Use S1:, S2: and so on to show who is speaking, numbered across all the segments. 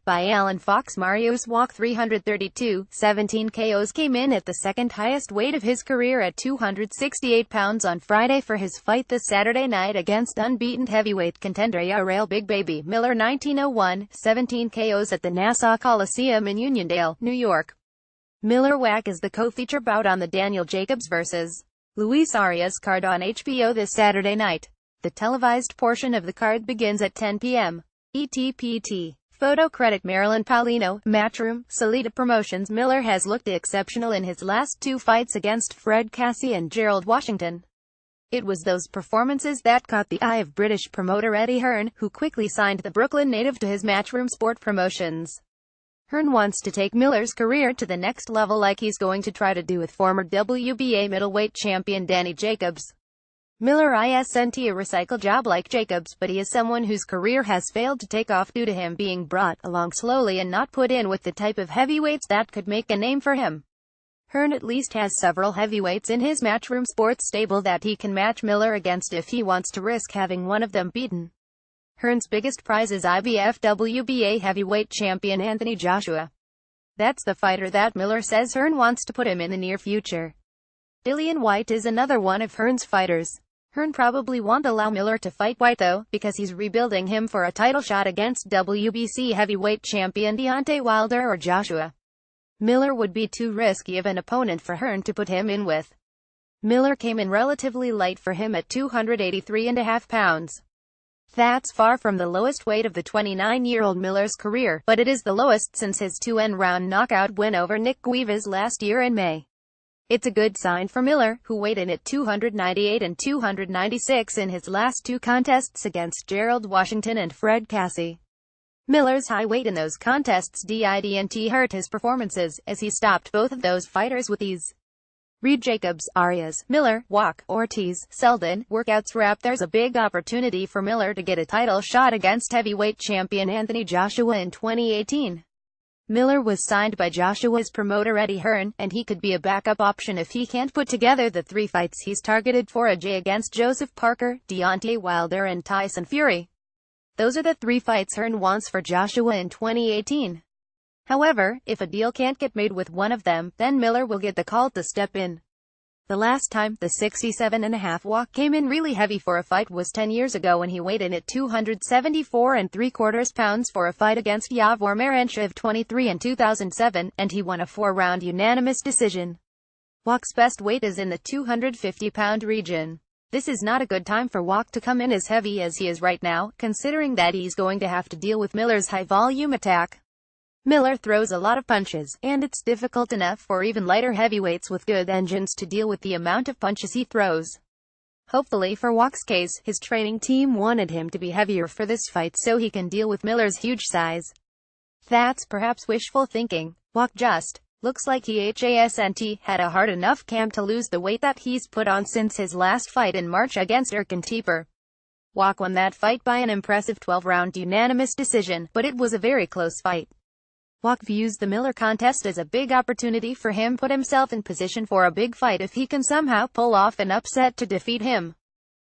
S1: by Allan Fox Mariusz Wach. 332.17 KOs came in at the second highest weight of his career at 268 pounds on Friday for his fight this Saturday night against unbeaten heavyweight contender Jarrell Big Baby Miller. 1901.17 KOs at the Nassau Coliseum in Uniondale, New York. Miller-Wach is the co-feature bout on the Daniel Jacobs vs. Luis Arias card on HBO this Saturday night. The televised portion of the card begins at 10 p.m. ETPT. Photo credit Marilyn Paulino, Matchroom, Salida Promotions. Miller has looked exceptional in his last two fights against Fred Cassie and Gerald Washington. It was those performances that caught the eye of British promoter Eddie Hearn, who quickly signed the Brooklyn native to his Matchroom Sport Promotions. Hearn wants to take Miller's career to the next level like he's going to try to do with former WBA middleweight champion Danny Jacobs. Miller isn't a recycle job like Jacobs, but he is someone whose career has failed to take off due to him being brought along slowly and not put in with the type of heavyweights that could make a name for him. Hearn at least has several heavyweights in his Matchroom Sports stable that he can match Miller against if he wants to risk having one of them beaten. Hearn's biggest prize is IBF WBA heavyweight champion Anthony Joshua. That's the fighter that Miller says Hearn wants to put him in the near future. Dillian Whyte is another one of Hearn's fighters. Hearn probably won't allow Miller to fight Whyte though, because he's rebuilding him for a title shot against WBC heavyweight champion Deontay Wilder or Joshua. Miller would be too risky of an opponent for Hearn to put him in with. Miller came in relatively light for him at 283.5 pounds. That's far from the lowest weight of the 29-year-old Miller's career, but it is the lowest since his 2-round knockout win over Nick Guivas last year in May. It's a good sign for Miller, who weighed in at 298 and 296 in his last two contests against Gerald Washington and Fred Cassie. Miller's high weight in those contests didn't hurt his performances, as he stopped both of those fighters with ease. Reed Jacobs, Arias, Miller, Wach, Ortiz, Selden, workouts wrap. There's a big opportunity for Miller to get a title shot against heavyweight champion Anthony Joshua in 2018. Miller was signed by Joshua's promoter Eddie Hearn, and he could be a backup option if he can't put together the three fights he's targeted for: AJ against Joseph Parker, Deontay Wilder and Tyson Fury. Those are the three fights Hearn wants for Joshua in 2018. However, if a deal can't get made with one of them, then Miller will get the call to step in. The last time the 67.5 Wach came in really heavy for a fight was 10 years ago when he weighed in at 274.75 pounds for a fight against Yavor Marenchev 23 in 2007, and he won a 4-round unanimous decision. Wach's best weight is in the 250-pound region. This is not a good time for Wach to come in as heavy as he is right now, considering that he's going to have to deal with Miller's high-volume attack. Miller throws a lot of punches, and it's difficult enough for even lighter heavyweights with good engines to deal with the amount of punches he throws. Hopefully for Wach's case, his training team wanted him to be heavier for this fight so he can deal with Miller's huge size. That's perhaps wishful thinking. Wach just looks like he hasn't had a hard enough camp to lose the weight that he's put on since his last fight in March against Erkan. Wach won that fight by an impressive 12-round unanimous decision, but it was a very close fight. Wach views the Miller contest as a big opportunity for him to put himself in position for a big fight if he can somehow pull off an upset to defeat him.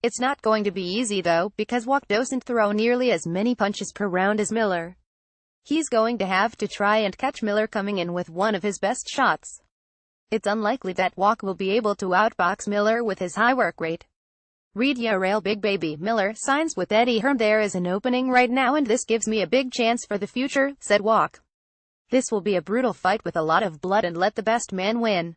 S1: It's not going to be easy though, because Wach doesn't throw nearly as many punches per round as Miller. He's going to have to try and catch Miller coming in with one of his best shots. It's unlikely that Wach will be able to outbox Miller with his high work rate. Reed Jarrell Big Baby Miller signs with Eddie Hearn. There is an opening right now and this gives me a big chance for the future, said Wach. This will be a brutal fight with a lot of blood and let the best man win.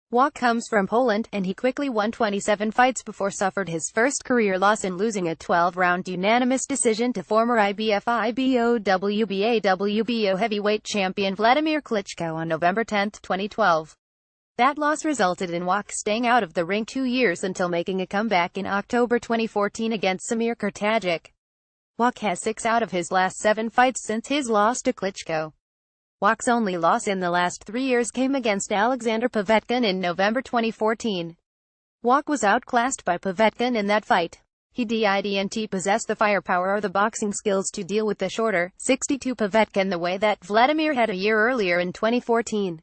S1: Wach comes from Poland, and he quickly won 27 fights before suffered his first career loss in losing a 12-round unanimous decision to former IBF IBO WBA WBO heavyweight champion Vladimir Klitschko on November 10, 2012. That loss resulted in Wach staying out of the ring 2 years until making a comeback in October 2014 against Samir Kurtagic. Wach has 6 out of his last 7 fights since his loss to Klitschko. Wach's only loss in the last 3 years came against Alexander Povetkin in November 2014. Wach was outclassed by Povetkin in that fight. He didn't possess the firepower or the boxing skills to deal with the shorter, 6'2" Povetkin the way that Vladimir had a year earlier in 2014.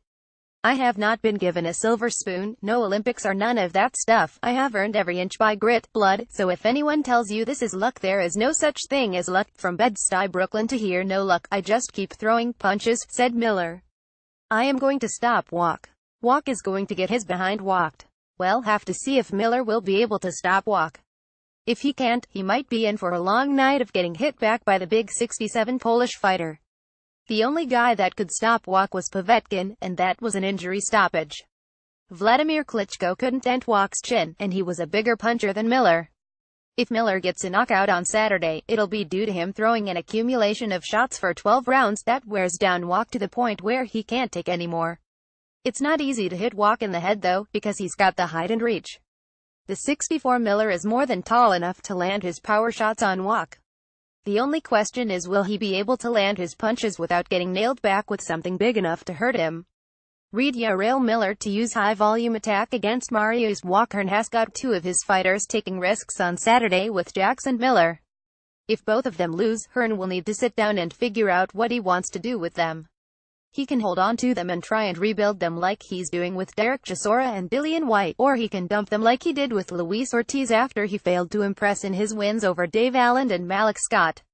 S1: I have not been given a silver spoon, no Olympics or none of that stuff. I have earned every inch by grit, blood, so if anyone tells you this is luck, there is no such thing as luck. From Bed-Stuy, Brooklyn to here, no luck, I just keep throwing punches, said Miller. I am going to stop Wach. Wach is going to get his behind whacked. We'll have to see if Miller will be able to stop Wach. If he can't, he might be in for a long night of getting hit back by the big 67 Polish fighter. The only guy that could stop Wach was Povetkin, and that was an injury stoppage. Vladimir Klitschko couldn't dent Wach's chin, and he was a bigger puncher than Miller. If Miller gets a knockout on Saturday, it'll be due to him throwing an accumulation of shots for 12 rounds that wears down Wach to the point where he can't take any more. It's not easy to hit Wach in the head though, because he's got the height and reach. The 64 Miller is more than tall enough to land his power shots on Wach. The only question is, will he be able to land his punches without getting nailed back with something big enough to hurt him? Read Jarrell Miller to use high-volume attack against Mariusz Wach. Hearn has got two of his fighters taking risks on Saturday with Jackson Miller. If both of them lose, Hearn will need to sit down and figure out what he wants to do with them. He can hold on to them and try and rebuild them like he's doing with Derek Chisora and Dillian Whyte, or he can dump them like he did with Luis Ortiz after he failed to impress in his wins over Dave Allen and Malik Scott.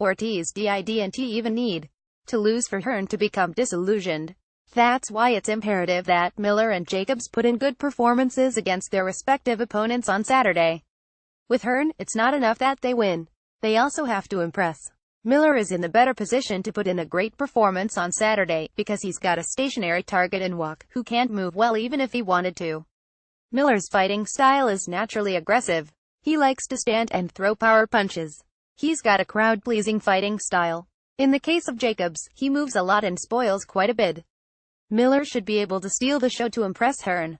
S1: Ortiz didn't even need to lose for Hearn to become disillusioned. That's why it's imperative that Miller and Jacobs put in good performances against their respective opponents on Saturday. With Hearn, it's not enough that they win. They also have to impress. Miller is in the better position to put in a great performance on Saturday, because he's got a stationary target in Wach, who can't move well even if he wanted to. Miller's fighting style is naturally aggressive. He likes to stand and throw power punches. He's got a crowd-pleasing fighting style. In the case of Jacobs, he moves a lot and spoils quite a bit. Miller should be able to steal the show to impress Hearn.